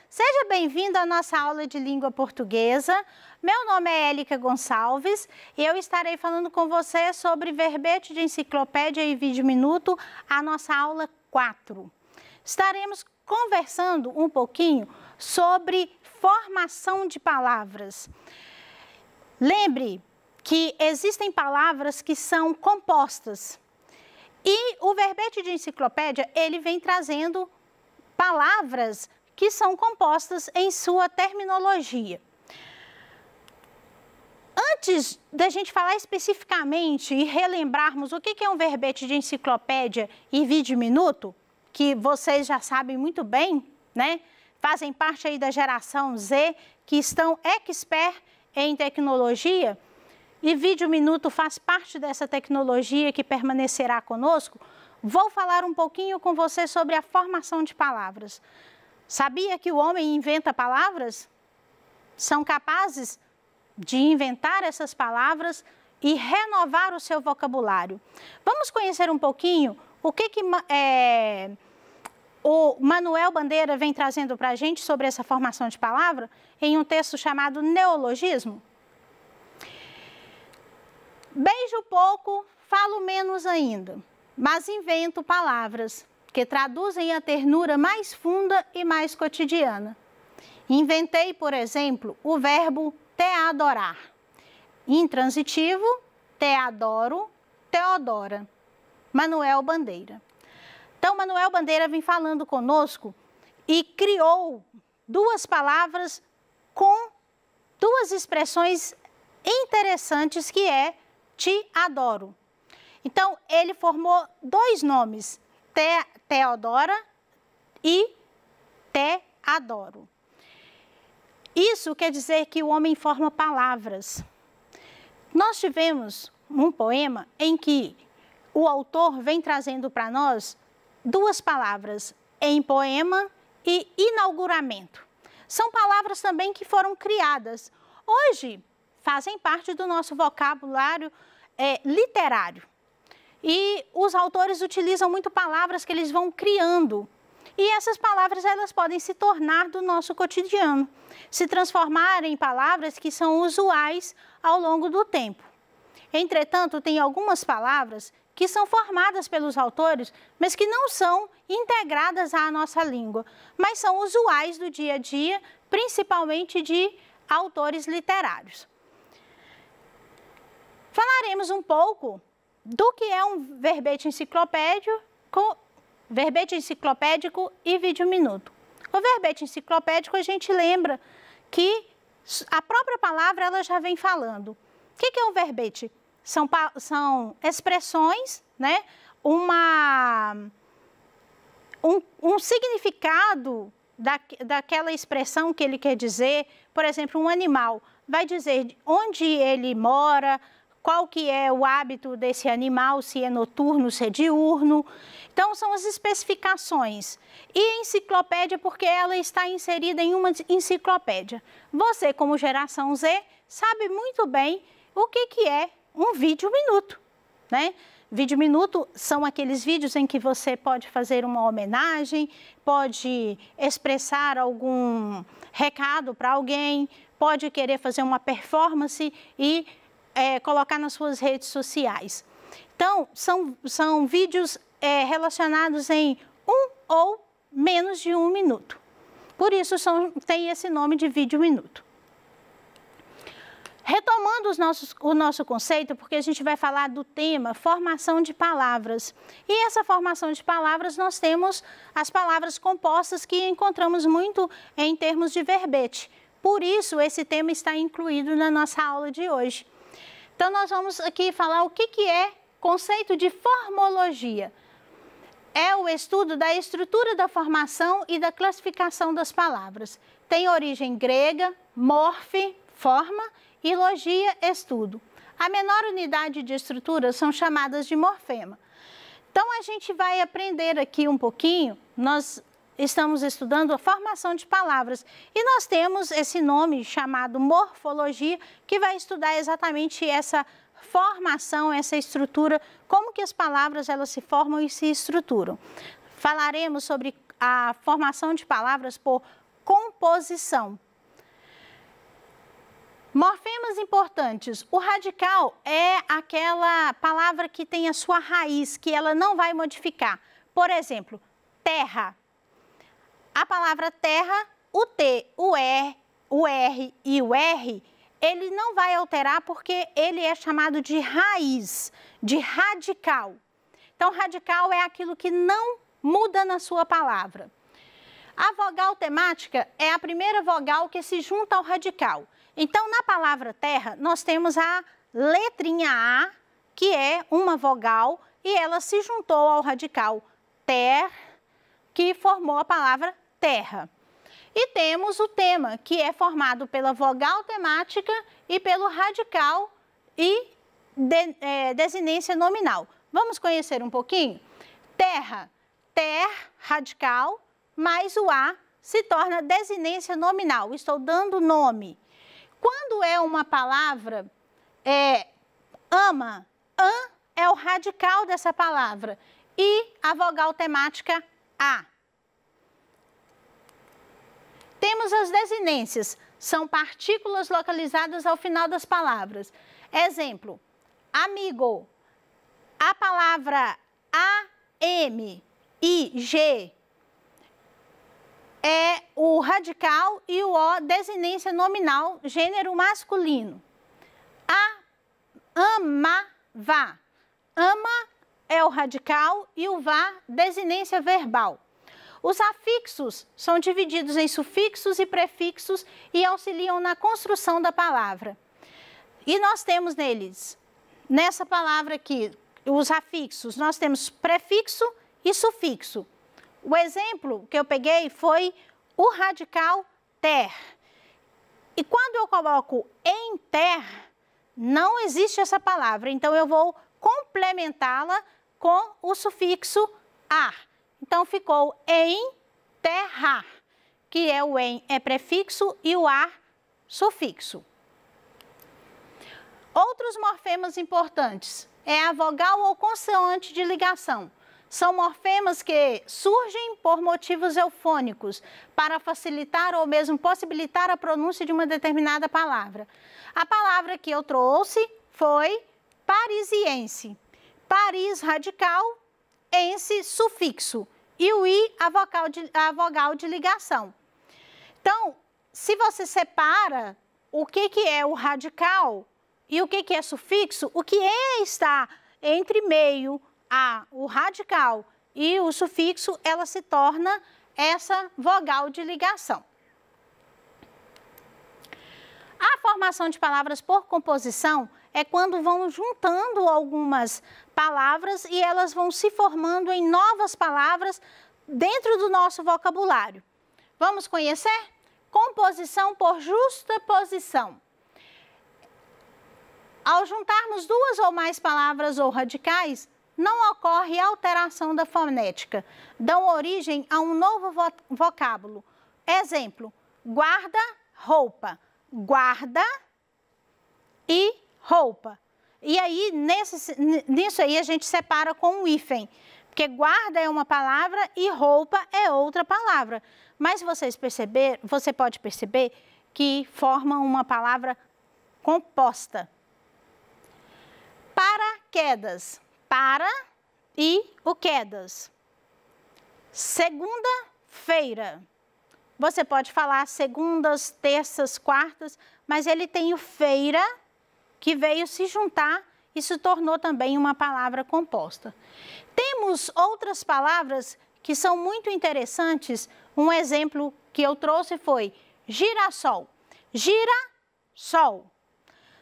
Seja bem-vindo à nossa aula de língua portuguesa. Meu nome é Élica Gonçalves e eu estarei falando com você sobre verbete de enciclopédia e vídeo minuto, a nossa aula 4. Estaremos conversando um pouquinho sobre formação de palavras. Lembre que existem palavras que são compostas e o verbete de enciclopédia, ele vem trazendo palavras que são compostas em sua terminologia. Antes da gente falar especificamente e relembrarmos o que é um verbete de enciclopédia e vídeo minuto, que vocês já sabem muito bem, né? Fazem parte aí da geração Z, que estão expert em tecnologia, e vídeo minuto faz parte dessa tecnologia que permanecerá conosco. Vou falar um pouquinho com você sobre a formação de palavras. Sabia que o homem inventa palavras? São capazes de inventar essas palavras e renovar o seu vocabulário. Vamos conhecer um pouquinho o que o Manuel Bandeira vem trazendo para a gente sobre essa formação de palavra em um texto chamado Neologismo. Beijo pouco, falo menos ainda, mas invento palavras que traduzem a ternura mais funda e mais cotidiana. Inventei, por exemplo, o verbo te adorar. Intransitivo, te adoro, Teodora. Manuel Bandeira. Então, Manuel Bandeira vem falando conosco e criou duas palavras com duas expressões interessantes que é te adoro. Então, ele formou dois nomes, Teodora e te adoro. Isso quer dizer que o homem forma palavras. Nós tivemos um poema em que o autor vem trazendo para nós duas palavras, em poema e inauguramento. São palavras também que foram criadas. Hoje, fazem parte do nosso vocabulário literário. E os autores utilizam muito palavras que eles vão criando. E essas palavras, elas podem se tornar do nosso cotidiano, se transformar em palavras que são usuais ao longo do tempo. Entretanto, tem algumas palavras que são formadas pelos autores, mas que não são integradas à nossa língua, mas são usuais do dia a dia, principalmente de autores literários. Falaremos um pouco do que é um verbete enciclopédico e vídeo minuto. O verbete enciclopédico, a gente lembra que a própria palavra ela já vem falando. O que é um verbete? São expressões, né? Um significado daquela expressão que ele quer dizer. Por exemplo, um animal vai dizer onde ele mora, qual que é o hábito desse animal, se é noturno, se é diurno. Então, são as especificações. E enciclopédia, porque ela está inserida em uma enciclopédia. Você, como geração Z, sabe muito bem o que é um vídeo minuto, né? Vídeo minuto são aqueles vídeos em que você pode fazer uma homenagem, pode expressar algum recado para alguém, pode querer fazer uma performance e colocar nas suas redes sociais. Então, são vídeos relacionados em 1 ou menos de 1 minuto. Por isso, tem esse nome de vídeo minuto. Retomando o nosso conceito, porque a gente vai falar do tema formação de palavras. E essa formação de palavras, nós temos as palavras compostas que encontramos muito em termos de verbete. Por isso, esse tema está incluído na nossa aula de hoje. Então, nós vamos aqui falar o que é conceito de formologia. É o estudo da estrutura da formação e da classificação das palavras. Tem origem grega, morfe, forma, e logia, estudo. A menor unidade de estrutura são chamadas de morfema. Então, a gente vai aprender aqui um pouquinho, nós estamos estudando a formação de palavras e nós temos esse nome chamado morfologia, que vai estudar exatamente essa formação, essa estrutura, como que as palavras elas se formam e se estruturam. Falaremos sobre a formação de palavras por composição. Morfemas importantes. O radical é aquela palavra que tem a sua raiz, que ela não vai modificar. Por exemplo, terra. A palavra terra, o T, o R e o R, ele não vai alterar porque ele é chamado de raiz, de radical. Então, radical é aquilo que não muda na sua palavra. A vogal temática é a primeira vogal que se junta ao radical. Então, na palavra terra, nós temos a letrinha A, que é uma vogal, e ela se juntou ao radical ter, que formou a palavra terra. E temos o tema, que é formado pela vogal temática e pelo radical e desinência nominal. Vamos conhecer um pouquinho? Terra, ter, radical, mais o A se torna desinência nominal. Estou dando nome. Quando é uma palavra, ama, an é o radical dessa palavra e a vogal temática A. Temos as desinências, são partículas localizadas ao final das palavras. Exemplo, amigo. A palavra A, M, I, G é o radical e o O, desinência nominal, gênero masculino. Amava. Ama é o radical e o vá, desinência verbal. Os afixos são divididos em sufixos e prefixos e auxiliam na construção da palavra. E nós temos neles, nessa palavra aqui, os afixos, nós temos prefixo e sufixo. O exemplo que eu peguei foi o radical ter. E quando eu coloco em ter, não existe essa palavra. Então, eu vou complementá-la com o sufixo ar. Então, ficou enterrar, que é o em é prefixo e o ar sufixo. Outros morfemas importantes é a vogal ou consoante de ligação. São morfemas que surgem por motivos eufônicos, para facilitar ou mesmo possibilitar a pronúncia de uma determinada palavra. A palavra que eu trouxe foi parisiense. Paris, radical, ense, sufixo. E o i, a vogal de ligação. Então, se você separa o que é o radical e o que é sufixo, o que está entre meio o radical e o sufixo, ela se torna essa vogal de ligação. A formação de palavras por composição é quando vão juntando algumas palavras e elas vão se formando em novas palavras dentro do nosso vocabulário. Vamos conhecer? Composição por justaposição. Ao juntarmos duas ou mais palavras ou radicais, não ocorre alteração da fonética, dão origem a um novo vocábulo. Exemplo, guarda-roupa, guarda e roupa. E aí, nisso aí, a gente separa com um hífen, porque guarda é uma palavra e roupa é outra palavra. Mas você pode perceber que formam uma palavra composta. Paraquedas. Para e o quedas. Segunda-feira. Você pode falar segundas, terças, quartas, mas ele tem o feira, que veio se juntar e se tornou também uma palavra composta. Temos outras palavras que são muito interessantes. Um exemplo que eu trouxe foi girassol. Gira-sol.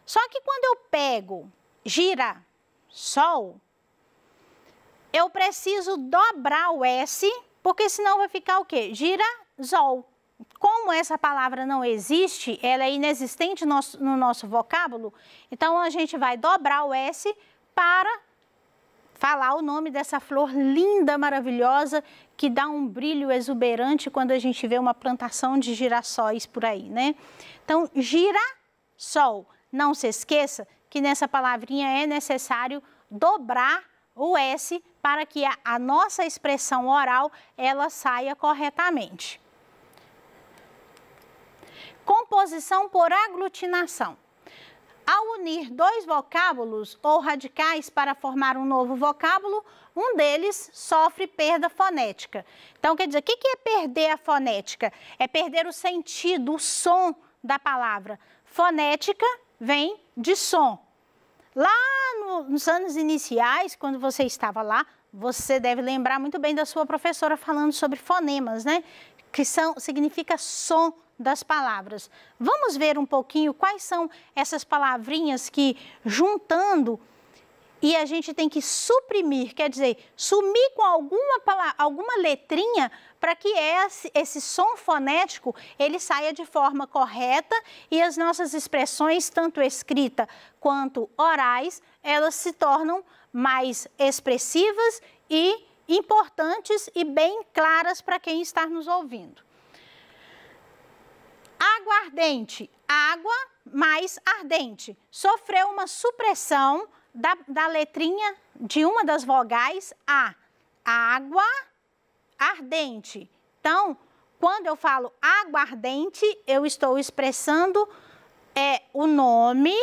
Só que quando eu pego gira-sol, eu preciso dobrar o S, porque senão vai ficar o quê? Girasol. Como essa palavra não existe, ela é inexistente no nosso vocábulo, então a gente vai dobrar o S para falar o nome dessa flor linda, maravilhosa, que dá um brilho exuberante quando a gente vê uma plantação de girassóis por aí, né? Então, girassol. Não se esqueça que nessa palavrinha é necessário dobrar o S para que a nossa expressão oral ela saia corretamente. Composição por aglutinação. Ao unir dois vocábulos ou radicais para formar um novo vocábulo, um deles sofre perda fonética. Então, quer dizer, o que é perder a fonética? É perder o sentido, o som da palavra. Fonética vem de som. Lá nos anos iniciais, quando você estava lá, você deve lembrar muito bem da sua professora falando sobre fonemas, né? Que significa som das palavras. Vamos ver um pouquinho quais são essas palavrinhas que, juntando, e a gente tem que suprimir, quer dizer, sumir com alguma letrinha para que esse som fonético ele saia de forma correta e as nossas expressões, tanto escrita quanto orais, elas se tornam mais expressivas e importantes e bem claras para quem está nos ouvindo. Aguardente, água mais ardente. Sofreu uma supressão da letrinha de uma das vogais A. Água ardente. Então, quando eu falo aguardente, eu estou expressando o nome,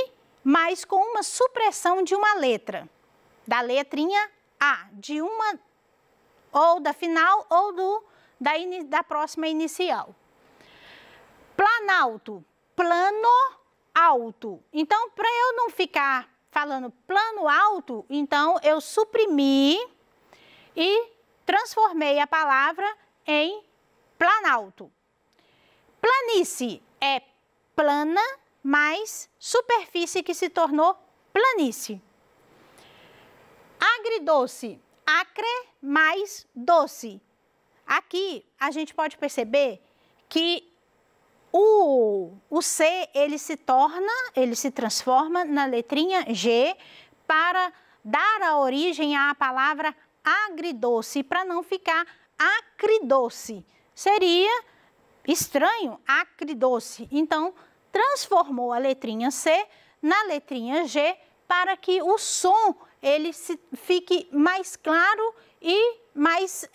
mas com uma supressão de uma letra. Da letrinha A, de uma ou da final ou da próxima inicial. Planalto, plano alto. Então, para eu não ficar falando plano alto, então eu suprimi e transformei a palavra em planalto. Planície é plana mais superfície que se tornou planície. Agridoce, acre mais doce. Aqui a gente pode perceber que o C, ele se transforma na letrinha G para dar a origem à palavra agridoce, para não ficar acridoce. Seria estranho, acridoce. Então, transformou a letrinha C na letrinha G para que o som ele fique mais claro e mais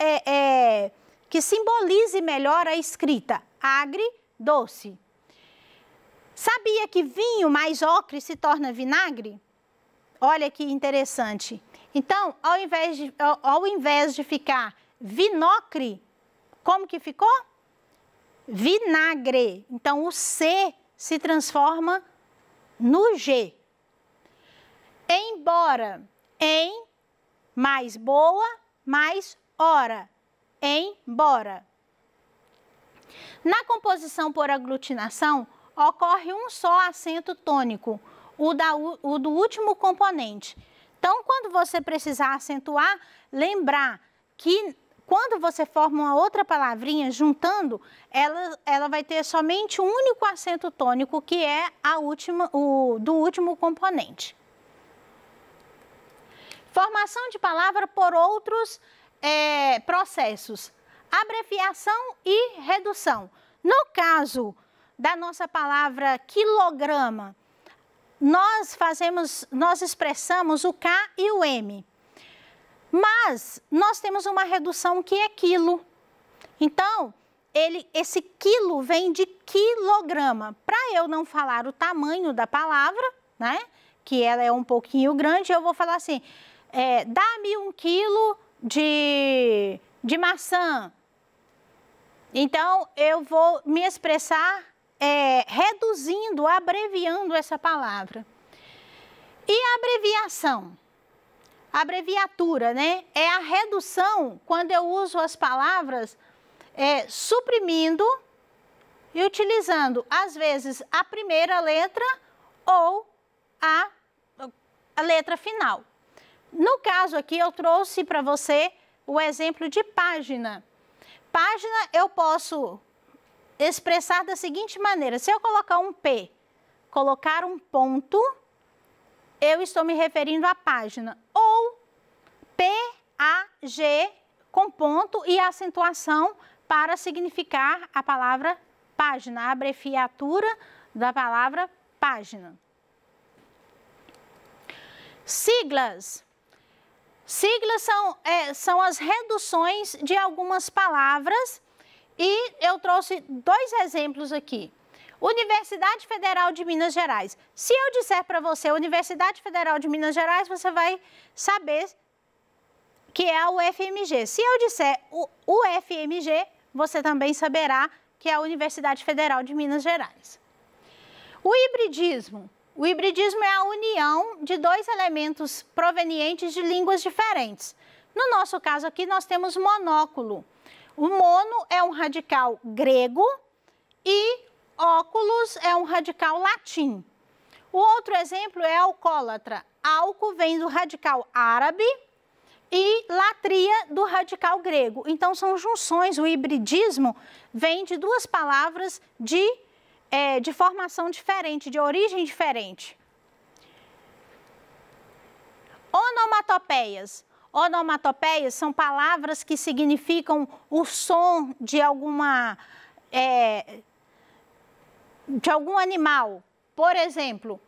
que simbolize melhor a escrita agridoce. Sabia que vinho mais ocre se torna vinagre? Olha que interessante. Então, ao invés de ficar vinocre, como que ficou? Vinagre. Então, o C se transforma no G. Embora, em mais boa, mais hora. Embora. Na composição por aglutinação, ocorre um só acento tônico, o do último componente. Então, quando você precisar acentuar, lembrar que quando você forma uma outra palavrinha juntando, ela vai ter somente um único acento tônico, que é do último componente. Formação de palavra por outros processos. Abreviação e redução. No caso da nossa palavra quilograma, nós expressamos o K e o M. Mas nós temos uma redução que é quilo. Então, esse quilo vem de quilograma. Para eu não falar o tamanho da palavra, né, que ela é um pouquinho grande, eu vou falar assim, dá-me 1 quilo de maçã. Então, eu vou me expressar reduzindo, abreviando essa palavra. E a abreviação? A abreviatura, né? É a redução quando eu uso as palavras suprimindo e utilizando, às vezes, a primeira letra ou a letra final. No caso aqui, eu trouxe para você o exemplo de página. Página eu posso expressar da seguinte maneira: se eu colocar um P, colocar um ponto, eu estou me referindo à página. Ou P-A-G com ponto e acentuação para significar a palavra página, a abreviatura da palavra página. Siglas. Siglas são as reduções de algumas palavras e eu trouxe 2 exemplos aqui. Universidade Federal de Minas Gerais. Se eu disser para você Universidade Federal de Minas Gerais, você vai saber que é a UFMG. Se eu disser o UFMG, você também saberá que é a Universidade Federal de Minas Gerais. O hibridismo. O hibridismo é a união de dois elementos provenientes de línguas diferentes. No nosso caso aqui, nós temos monóculo. O mono é um radical grego e óculos é um radical latim. O outro exemplo é alcoólatra. Álcool vem do radical árabe e latria do radical grego. Então, são junções. O hibridismo vem de duas palavras de formação diferente, de origem diferente. Onomatopeias. Onomatopeias são palavras que significam o som de algum animal. Por exemplo,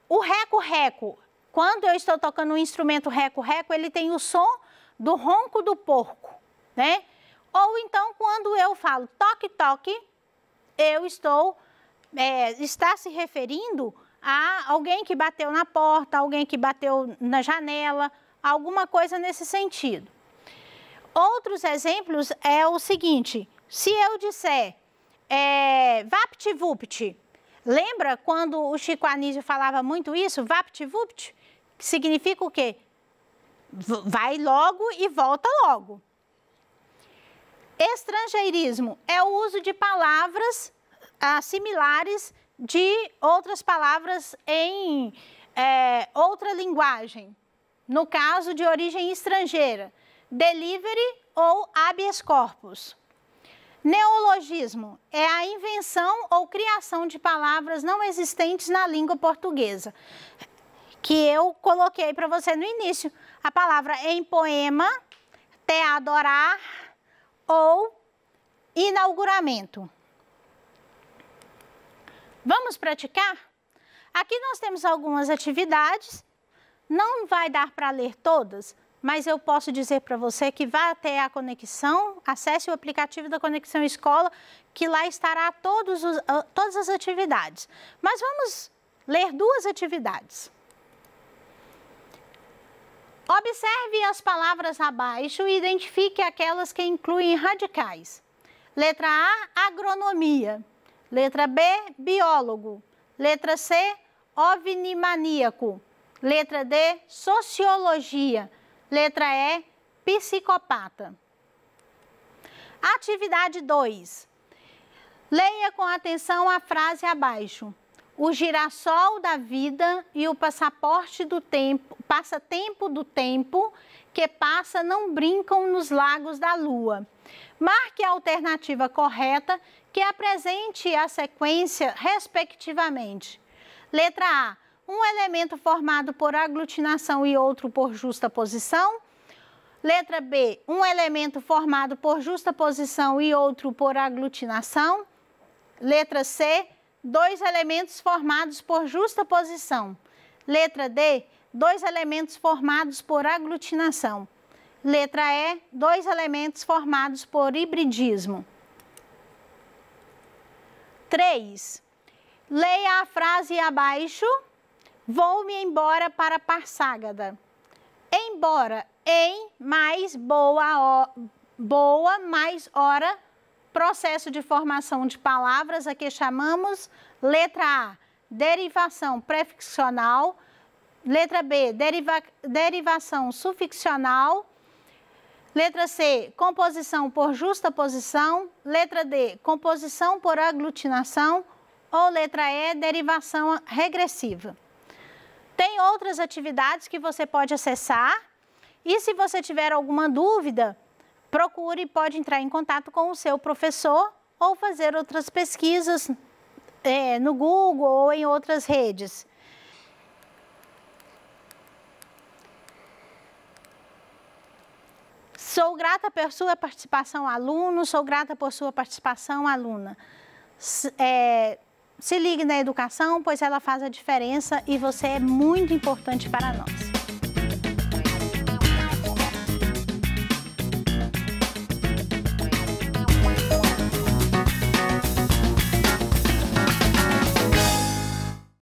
o reco-reco. Quando eu estou tocando um instrumento reco-reco, ele tem o som do ronco do porco, né? Ou então, quando eu falo toque-toque, eu está se referindo a alguém que bateu na porta, alguém que bateu na janela, alguma coisa nesse sentido. Outros exemplos é o seguinte, se eu disser vapt-vupt, lembra quando o Chico Anísio falava muito isso, vapt-vupt? Que significa o quê? Vai logo e volta logo. Estrangeirismo é o uso de palavras similares de outras palavras em outra linguagem. No caso de origem estrangeira, delivery ou habeas corpus. Neologismo é a invenção ou criação de palavras não existentes na língua portuguesa, que eu coloquei para você no início. A palavra em poema, teadorar ou inauguramento. Vamos praticar? Aqui nós temos algumas atividades, não vai dar para ler todas, mas eu posso dizer para você que vá até a Conexão, acesse o aplicativo da Conexão Escola, que lá estará todas as atividades. Mas vamos ler duas atividades. Observe as palavras abaixo e identifique aquelas que incluem radicais. Letra A, agronomia. Letra B, biólogo. Letra C, ovnimaníaco. Letra D, sociologia. Letra E, psicopata. Atividade 2. Leia com atenção a frase abaixo. O girassol da vida e o passatempo do tempo que passa não brincam nos lagos da lua. Marque a alternativa correta que apresente a sequência respectivamente. Letra A, um elemento formado por aglutinação e outro por justaposição. Letra B, um elemento formado por justaposição e outro por aglutinação. Letra C, dois elementos formados por justaposição. Letra D, dois elementos formados por aglutinação. Letra E, dois elementos formados por hibridismo. 3. Leia a frase abaixo. Vou-me embora para Parságada. Embora, em mais boa mais hora, processo de formação de palavras a que chamamos letra A, derivação prefixional, letra B, derivação sufixional, letra C, composição por justaposição, letra D, composição por aglutinação ou letra E, derivação regressiva. Tem outras atividades que você pode acessar e se você tiver alguma dúvida, procure, pode entrar em contato com o seu professor ou fazer outras pesquisas no Google ou em outras redes. Sou grata por sua participação, aluno, sou grata por sua participação, aluna. Se ligue na educação, pois ela faz a diferença e você é muito importante para nós.